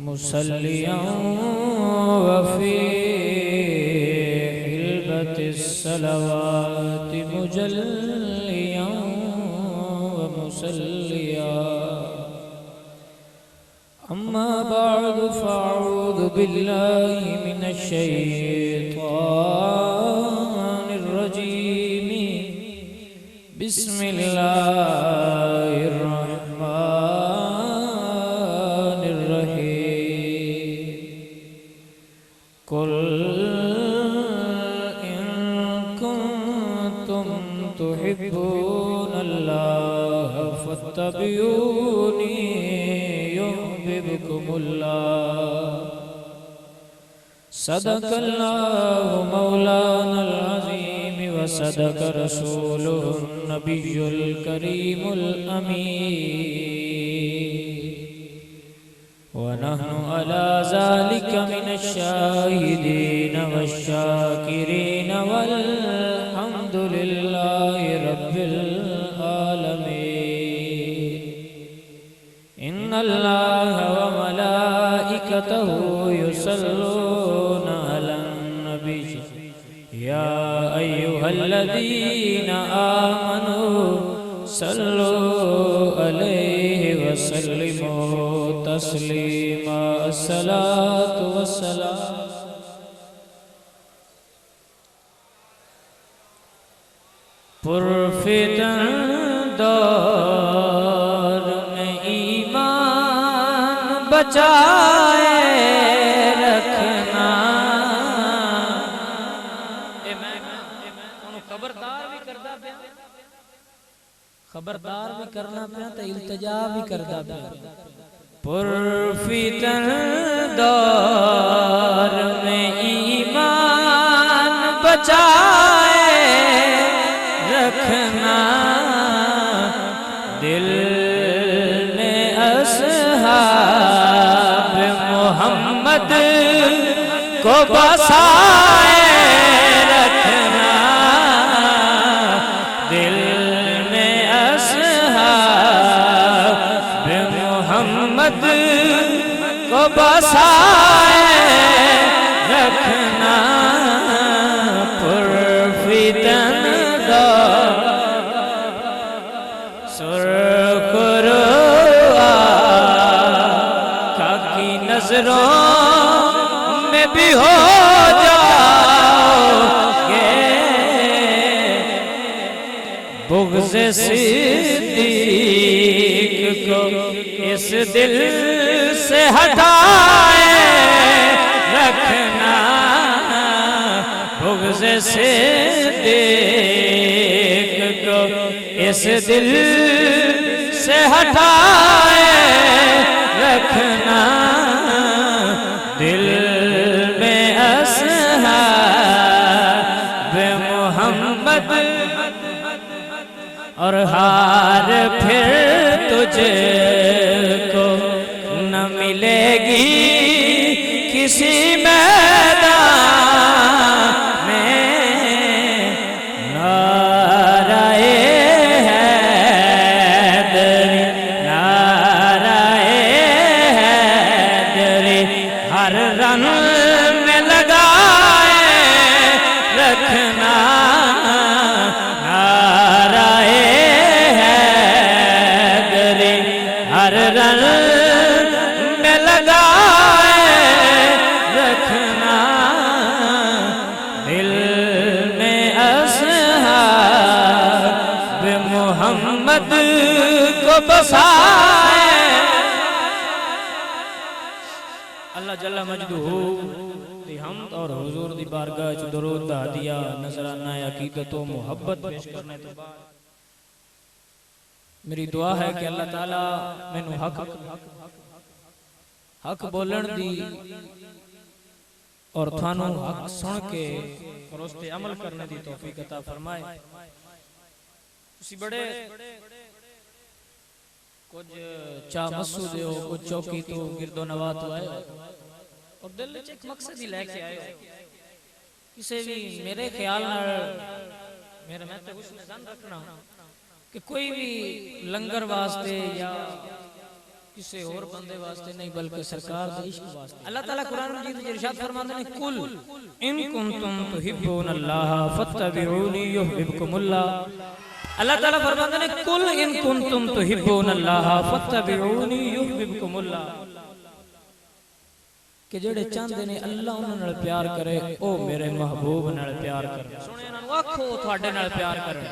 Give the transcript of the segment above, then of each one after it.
मुसल्लिया वफ़ी हिलबतिस्सलवाति मुजल्लिया व मुसल्लिया अम्मा बअदु फ़अऊज़ु बिल्लाहि मिनश्शैतानिर रजीम बिस्मिल्लाहिर रहमानिर रहीम कुल इन कुंतुम तुहिब्बूनल्लाह फत्तबिऊनी सदक़ल्लाहु मौलानल अज़ीम व सदक़ रसूलुहुन नबियुल करीमुल अमीन व नहनु अला ज़ालिका मिनश्शाहिदीन वश्शाकिरीन वल्हम्दुलिल्लाहि रब्बिल आलमीन इन्नल्लाह व मलाइकतहु युसल्लूना अलन नबी या अय्युहल्लज़ीना आमनू सल्लू अलैहि व सल्लिमू तस्लीमा अस्सलातु वस्सलाम पुरफ़ितन दौर में ईमान बचाए रखना खबरदार भी करना पिया तो इल्तिजा भी करदा पिया पुरफ़ितन दौर में ईमान बचाए रखना दिल में अस्हाब मोहम्मद को बसाए रखना दिल में अस्हाब मोहम्मद को बसाए रखना पुरफ़ितन नज़रों में भी हो जाओगे बुग़्ज़ सिद्दीक़ को इस दिल से हटाए रखना बुग़्ज़ सिद्दीक़ को इस दिल से हटाए रखना दिल में अस्हाब मोहम्मद और हार फिर तुझको न मिलेगी किसी मैदान में नाराए हैदरी नाराए हैदरी हर रन में लगाए रखना नाराए हैदरी हर रन में लगाए रखना वो बसाए। अल्लाह जल्ला मजदूहू दी हमद और हुजूर दी बारगाह च दरूद दा हदिया नजराना अकीदत व मोहब्बत पेश करने तो बाद मेरी दुआ है कि अल्लाह ताला मैनू हक बोलण दी और थानू हक सुन के और उस पे अमल करने दी तौफीक अता फरमाए। तुसी बड़े कुछ चा मसू दे हो, कुछ चौकी तो गिरदो नवा तो आए और दिल में एक मकसद ही लेके आए हो। किसी भी मेरे ख्याल नाल मेरे मैं तो उसने ध्यान रखना कि कोई भी लंगर वास्ते या किसी और बंदे वास्ते नहीं बल्कि सरकार दे इश्क वास्ते। अल्लाह ताला कुरान मजीद में इरशाद फरमाते हैं कुल इन कुंतुम तुहिब्बुनल्लाह फत्तबिऊनी युहिब्बुकुमुल्लाह। अल्लाह ताला फरमाते हैं कुल इन कुंतुम तुहिब्बुनल्लाह फत्तबिऊनी युहिब्बुकुमुल्लाह कि जेड़े चाहते ने अल्लाह उन्हां नाल प्यार करे ओ मेरे महबूब नाल प्यार करे। सुने इन्हां नूं आखो तुहाडे नाल प्यार करे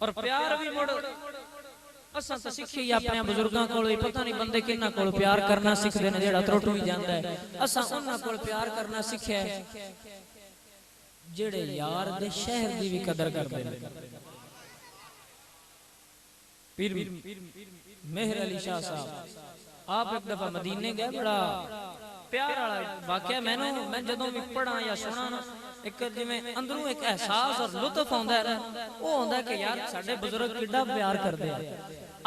और प्यार भी मुड़ असां तो सीखी अपने बुजुर्गों कोल ही पता नहीं बंदे किन्ना कोल प्यार करना सीखदे ने जेड़ा त्रुट भी जांदा है। असां उन्हां कोल प्यार करना सीखिया जेड़े यार दे शहर दी भी कदर करदे ने। पीर मेहर अली शाह साहब आप एक दफा मदीने गए, बड़ा प्यार वाला वाकया मैं जदों भी पढ़ा या सुना ना एक जिवें अंदरों एक एहसास और लुत्फ आंदा है ना, वो आंदा कि यार साडे बुजुर्ग किड्डा प्यार करदे हैं।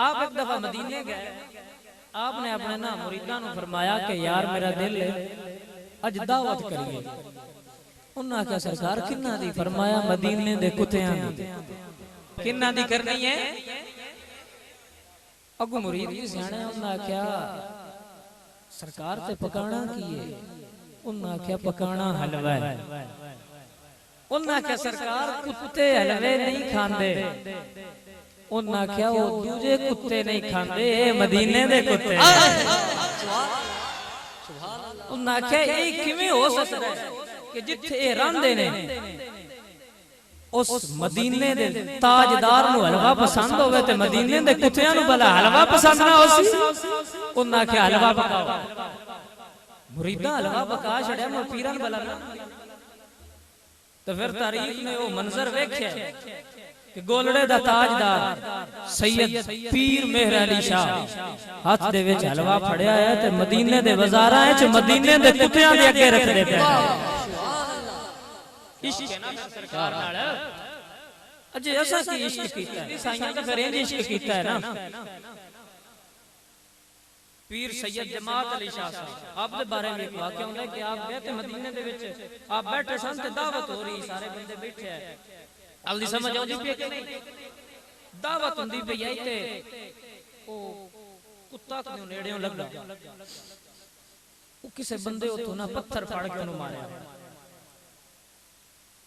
आप एक दफा मदीने गए, आपने अपने ना मुरीदां नूं फरमाया कि यार मेरा दिल है अज दावत करिए। उन्हां आख्या सरकार किन्ना दी? फरमाया मदीने दे कुत्तियां दी। किन्ना दी करनी है? अगू मुरीद भी सियाणे, उन्हां आख्या सरकार ते पकाना की है? उन्हां आख्या पकाना हलवा है। उन्हां आख्या सरकार कुत्ते हलवे नहीं खांदे। उन्हां आख्या वो दूजे कुत्ते नहीं खांदे, मदीने दे कुत्ते। उन्हां आख्या ये किवें हो सकदा है कि जिथे रहंदे ने उस मदीने दे ताजदार नूं हलवा पसंद होवे ते मदीने दे कुत्तियां नूं भला हलवा पसंद ना होसी। उन्हां आख्या हलवा पकाओ। मुरीदा हलवा पका छड़िया, मुड़ पीरां नूं भला ना। तो फिर तारीख ने वो मंजर वेख्या कि गोलड़े दा ताजदार सैयद पीर मेहर अली शाह हाथ दे विच हलवा फड़िया है ते मदीने दे बाजारां विच मदीने दे कुत्तियां दे अगे रखदे पे। इश्क है ना सरकार नाल। अजे असा की इश्क कीता है, ईसाइयां दा फिर इश्क कीता है ना। पीर सैयद जमात अली शाह साहब आप दे बारे में एक वाकया हुंदा है कि आप गए थे मदीने दे विच, आप बैठे सन ते दावत हो रही, सारे बंदे बैठे है। अल्दी समझ आउंदी पई कि नहीं? दावत हुंदी पई है ते ओ कुत्ता क्यों नेड़ेों लगा, ओ किसे बंदे उथों ना पत्थर फाड़ के उन्हें मारया।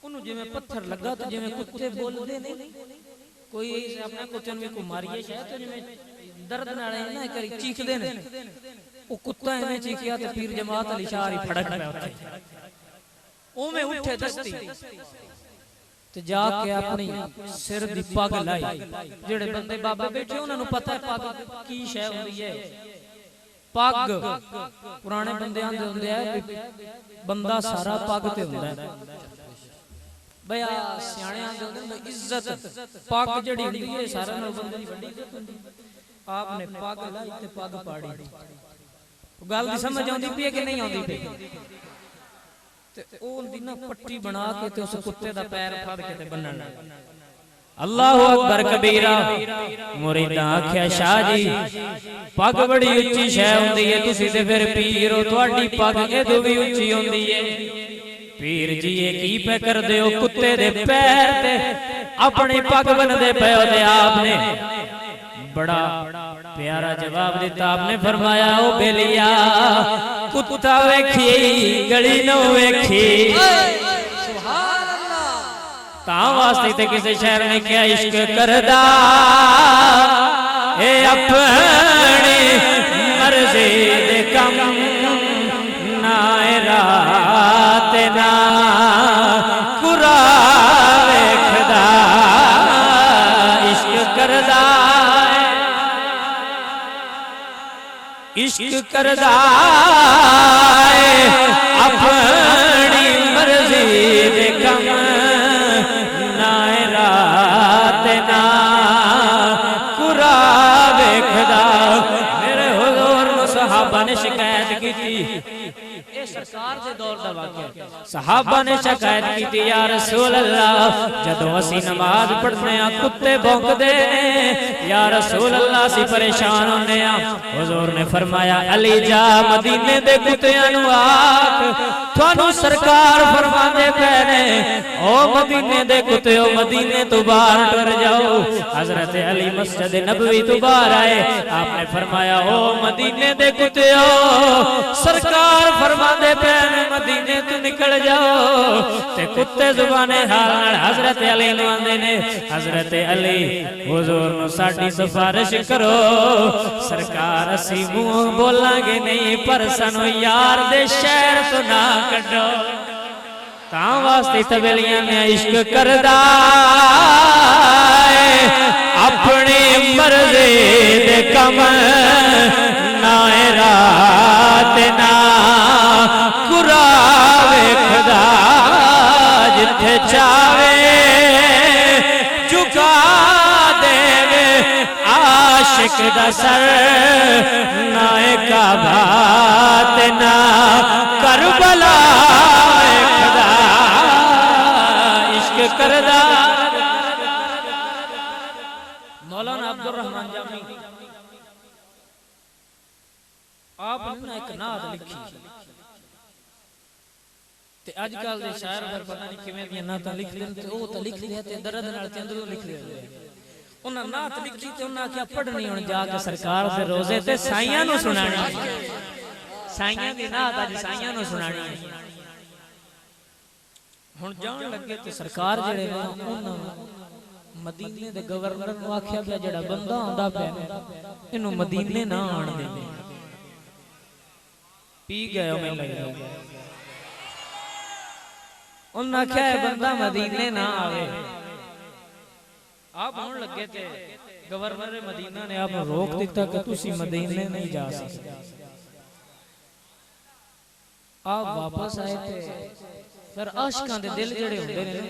उन्हें जिवें पत्थर लगा तो जिवें कुत्ते बोलदे नहीं, कोई अपने कुत्ते नूं को मारिए शायद तो जिवें दर्द नाल ना करी चीखदे ने, ओ कुत्ता इवें चीखिया ते पीर जमात अली शाह ही फड़क पिया उत्थे। ओवें उठे दस्ती ते जाके अपनी सिर दी पग लाई। जेड़े बंदे बाबा बैठे उन्हां नूं पता है पग की शै हुंदी है। पग पुराने बंदे आंदे हुंदे है बंदा सारा पग ते हुंदा है। भई सियाणे आंदे हुंदे ने इज्जत पग जेड़ी हुंदी है सारे नाल बंदे दी वड्डी इज्जत हुंदी। आपने पग लाई ते पग पाड़ी। गल दी समझ आउंदी पई है कि नहीं आउंदी पई? ते ओ हुंदी ना पट्टी बना के ते उस कुत्ते दा पैर फड़ के ते बन्नण लग। अल्लाहु अकबर कबीरा। मुरीदां आख्या शाह जी पग बड़ी उच्ची शै हुंदी है, तुसी ते फिर पीर हो, तुहाडी पग इदों भी उच्ची हुंदी है। पीर जी ये की पे करदे हो? कुत्ते दे पैर ते अपनी पग बन्नदे पे हो। ते आपने बड़ा प्यारा जवाब दिता। आपने फरमाया ओ बेलिया कुत्ता वेखी गली नो वेखी। सुभान अल्लाह। तां वास्ते ते किसी शहर ने क्या इश्क करदा ए अपनी मर्जी दे कम ना रात ना कुरा वेखदा इश्क करदा अपनी मर्जी दे कम ना रात ना कुरा वेखदा। मेरे हुजूर नूं सहाबा ने शिकायत की थी, सरकार दे दौर दा वाक़या। सहाबा ने शिकायत की थी, या रसूल अल्लाह जदों असी नमाज पढ़ने आ कुत्ते भौंकदे ने, या रसूल अल्लाह असी परेशान होने आ। हुजूर ने फरमाया अली जा मदीने दे कुत्तियां नूं आख थानू सरकार फरमांदे पे ने ओ मदीने दे कुत्तियो मदीने तो बाहर टुर जाओ। हजरत अली मस्जिद नबवी तो बाहर आए, आपने फरमाया ओ मदीने दे कुत्तियो सरकार फरमांदे पे ने मदीने तो निकल जाओ। ते कुत्ते जुबाने हाल नाल हजरत अली नूं आंदे ने हजरत अली हुजूर नूं साडी सिफारिश करो, सरकार असी मुंह बोलांगे नहीं पर सानू यार दे शहर तो ना कड्डो। तां वास्ते तवेलियां ने इश्क करदा अपनी मर्जी दे कम ना रात ना कुरा वेखदा। जिथे चावे झुका देवे आशिक दा सर ना काबात ना करबला वेखदा। इश्क करदा मौलाना अब्दुल रहमान जामी आपने एक नात लिखी ते अजकल दे शायर फिर पता नहीं किवें दी नातां लिख देन ते ओह तां लिख दिया ते दर्द नाल ते अंदरों लिख दिया। उन्हां नात लिखी ते उन्हां आख्या पढ़नी हुण जाके सरकार दे रोजे ते साईयां नूं सुनानी। साईयां दी नात अज साईयां नूं सुनानी। हुण जान लगे ते सरकार जेड़े ने उन्हां मदीने दे गवर्नर नूं आख्या पिया जेड़ा बंदा आंदा पिया इनू मदीने ना आण दे। पी गए मैं लगे उन्हें आख्या बंदा मदीने ना आवे। आप आने लगे थे गवर्नर मदीना ने आप रोक दिता कि तुसी मदीने नहीं जा सकते। आप वापस आए थे फिर आशिकां दे दिल जेड़े हुंदे ने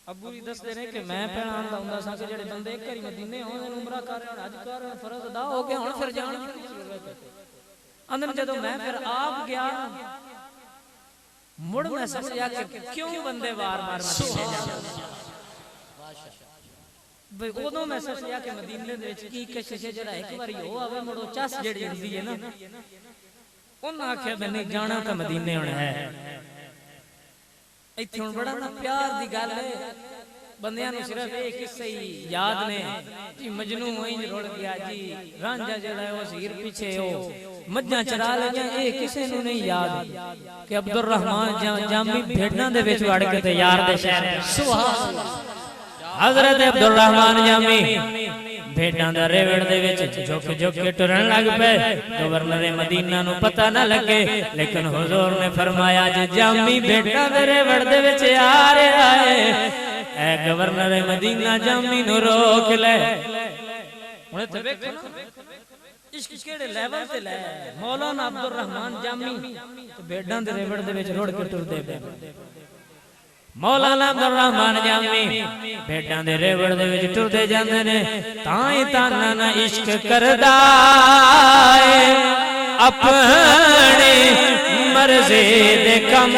अबू जी दसदे ने कि मैं पहला आंदा हुंदा सा कि जेड़े बंदे एक बारी मदीने आउंदे ने उमरा कर हज कर फर्ज अदा हो गया हुण फिर जाण की जरूरत है। अंदर जदों मैं फिर आप गया मुड़ मैं समझा कि क्यों बंदे बार-बार मदीने जाते भाई। उदों मैं समझा कि मदीने दे विच की किश जेड़ा एक बारी हो आवे मुड़ो चस जेड़ी हुंदी है ना उन्हां आख्या मैं नहीं जाना तां मदीने हुण है। इत्थे हुण बड़ा ना प्यार दी गल है बंदियां नूं सिर्फ एक किस्से ही याद ने जी मजनू वहीं रुड़ गया जी रांझा जेड़ा है उस हीर पीछे ओ मज्जां चरा लिया। ए किसे नूं नहीं याद कि अब्दुल रहमान जामी भेड़ां दे विच वड़ के ते यार दे शहर सुभान अल्लाह हजरत अब्दुल रहमान जामी भेड़ां दा रेवड़ दे विच झुक झुक के टुरन लग पे। गवर्नर मदीना नूं पता ना लगे लेकिन हुजूर ने फरमाया जे जामी भेड़ां दे रेवड़ दे विच आ रहा है ए गवर्नर मदीना जामी नूं रोक ले। हुण इत्थे वेखो ना इश्क केड़े लेवल ते ले मौलाना अब्दुल रहमान जामी ते भेड़ां दे रेवड़ दे विच रुड़ के टुरदे पे। मौलाना अब्दुल रहमान जामी भेड़ां दे रेवड़ दे विच टुरदे जांदे ने तां ही ताना ना इश्क करदा अपनी मर्जी दे कम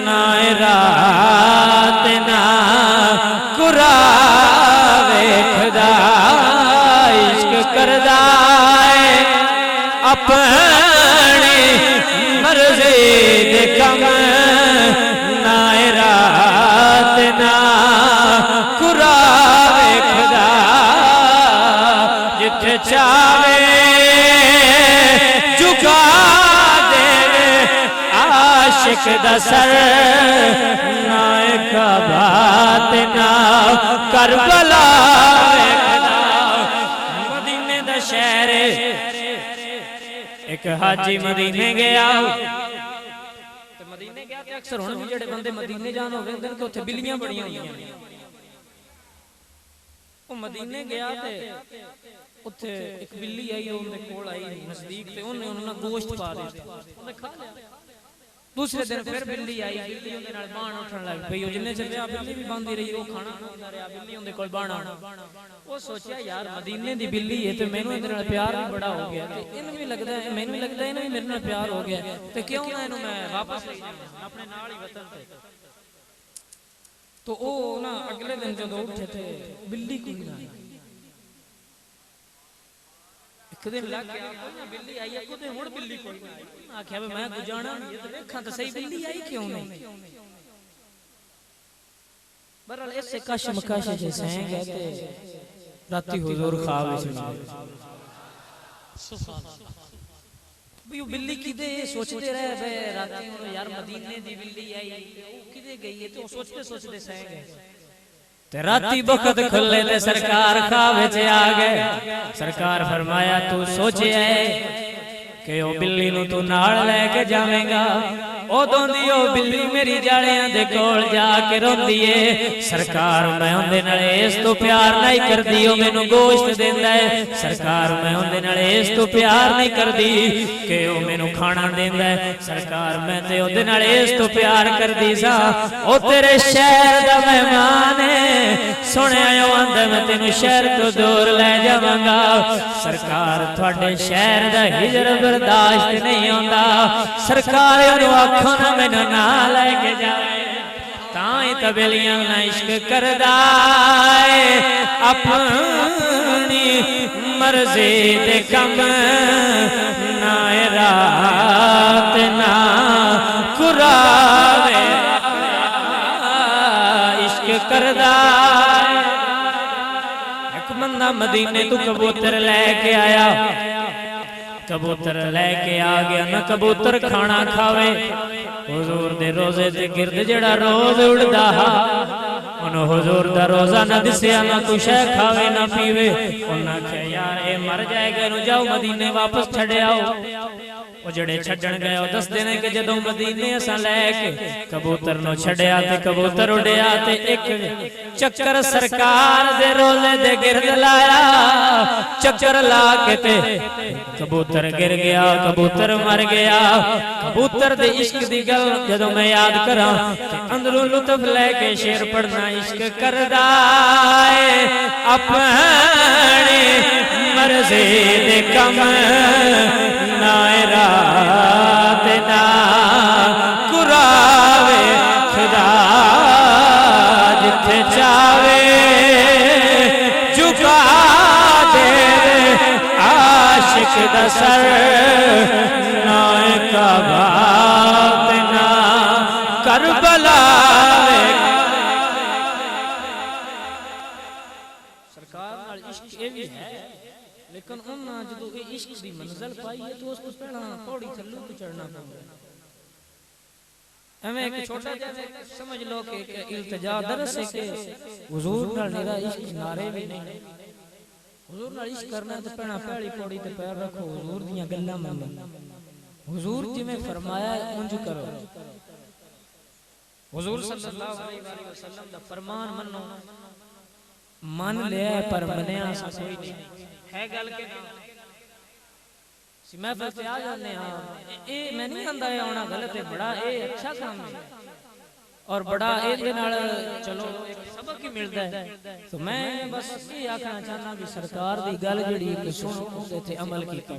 ना रात ना कुरा वेखदा। इश्क करदा अपनी मर्जी दे कम ना रात ना कुरा वेखदा। जिथे चावे झुका देवे आशिक दा सर ना काबात ना करबला वेखदा। मदीने दा शहर एक हाजी मदीने गया मदीने गया अक्सर हुण भी जेड़े बंदे मदीने जान होवे उन्हां दे उत्थे बिल्लियां बड़ियां होंदियां। ओ मदीने गया ते ਉੱਥੇ ਇੱਕ ਬਿੱਲੀ ਆਈ ਉਹਦੇ ਕੋਲ ਆਈ ਨਜ਼ਦੀਕ ਤੇ ਉਹਨੇ ਉਹਨਾਂ ਨੂੰ ਗੋਸ਼ਤ ਪਾ ਦਿੱਤਾ ਉਹਨੇ ਖਾ ਲਿਆ दूसरे दिन फिर बिल्ली आई बिल्ली ਉਹਦੇ ਨਾਲ ਬਾਣ ਉੱਠਣ ਲੱਗ ਪਈ ਉਹ ਜਿੰਨੇ ਚੱਲਿਆ ਬਿੱਲੀ ਵੀ ਬੰਦੀ ਰਹੀ ਉਹ ਖਾਣਾ ਖਾਂਦਾ ਰਿਹਾ ਬਿੱਲੀ ਉਹਦੇ ਕੋਲ ਬਾਣਾ ਉਹ ਸੋਚਿਆ ਯਾਰ ਮਦੀਨੇ ਦੀ ਬਿੱਲੀ ਹੈ ਤੇ ਮੈਨੂੰ ਇਹਦੇ ਨਾਲ ਪਿਆਰ ਵੀ ਬੜਾ ਹੋ ਗਿਆ ਤੇ ਇਹਨੂੰ ਵੀ ਲੱਗਦਾ ਹੈ ਮੈਨੂੰ ਵੀ ਲੱਗਦਾ ਇਹਨੂੰ ਵੀ ਮੇਰੇ ਨਾਲ ਪਿਆਰ ਹੋ ਗਿਆ ਤੇ ਕਿਉਂ ਨਾ ਇਹਨੂੰ ਮੈਂ ਵਾਪਸ ਲੈ ਜਾਵਾਂ ਆਪਣੇ ਨਾਲ ਹੀ ਵਤਨ ਤੇ तो वो ना अगले दिन जब उठे थे बिल्ली कोई ना एक दिन लग गया बिल्ली आई है खुद हुण बिल्ली कोई ना आख्या मैं गुजाना ये तो देखा तो सही बिल्ली आई क्यों नहीं बहरहाल ऐसे कशम कश जैसे हैं कि राती हुजूर ख्वाब में सुभान अल्लाह भी वो बिल्ली किदे सोचते रहे बे राती यार मदीने दी बिल्ली आई वो किदे गई है तो सोचते सोचते सह गए ते राती बखत खुले ते सरकार ख्वाब च आ गए सरकार फरमाया तू सोचे है कि ओ बिल्ली नु तू नाल लेके जावेंगा ओदों दी ओ बिल्ली मेरी जालियां दे कोल जाके रोंदी है सरकार मैं उंदे नाल इस तो प्यार नहीं करदी ओ मैनू गोश्त देंदा है सरकार मैं उंदे नाल इस तो प्यार नहीं करदी कि ओ मैनू खाना देंदा है सरकार मैं ते ओदे नाल इस तो प्यार करदी सा ओ तेरे शहर दा मेहमान है सुनिया ओ आंदा मैं तेनू शहर तो दूर ले जावांगा सरकार तुहाडे शहर दा हिजर बर्दाश्त नहीं होंदा सरकार ओनू आखो ना मैनू ना लेके जाए ताई तबेलियां ना इश्क करदा है अपनी मर्जी दे कम ना रात ना कुरावे इश्क करदा एक बंदा मदीने तो कबूतर लेके आया कबूतर लेके आ गया ना कबूतर खाना खावे हुजूर दे रोजे ते गिरद जेड़ा रोज उड़दा हा उन हुजूर दा रोजा ना दिसया ना कुछ खावे ना पीवे उन्हां आख्या यार ए मर जाएगा नु जाओ मदीने वापस छड़े आओ ओ जेड़े छड्डण गए ओ दसदे ने कि जदों मदीने असां लेके कबूतर नु छड्या ते कबूतर उड़या ते एक चक्कर सरकार दे रोजे दे गिरद लाया चक्कर ला के ते कबूतर गिर गया कबूतर मर गया कबूतर दे इश्क दी गल जदों मैं याद करा ते अंदरों लुत्फ लेके शेर पढ़ना इश्क करदा है अपनी मर्जी दे कम ना रात ना कुरावे खुदा जिथे चावे झुका दे आशिक दा सर ना कबात ना करबला सरकार नाल इश्क ये भी है लेकिन उन्हां जदों ये इश्क दी मंजिल पाई है तो उस तो पहला पौड़ी थल्लू तो चढ़ना पौंदा हमें एक छोटा जैसे समझ लो कि एक इल्तिजा दरस है कि हुजूर नाल मेरा इश्क नारे भी नहीं हुजूर नाल इश्क करना तो पहला पहली पौड़ी ते पैर रखो हुजूर दियां गल्लां मनो हुजूर जिवें फरमाया उंज करो हुजूर सल्लल्लाहु अलैहि वसल्लम दा फरमान मनो मन लिया पर मनिया सा कोई नहीं है गल के सी महफिल ते आ जाने हां ए मैं नहीं आंदा है आना गलत है बड़ा ए अच्छा काम है और बड़ा ए नाल चलो एक सबक ही मिलदा है तो मैं बस ये आखना चाहना भी सरकार दी गल जड़ी कि सुनो उसे ते अमल कीता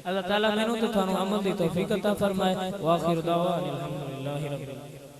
अल्लाह ताला मैनू ते थानू अमल दी तौफीक अता फरमाए वा आखिर दावा अल्हम्दुलिल्लाहि रब्बिल आलमीन।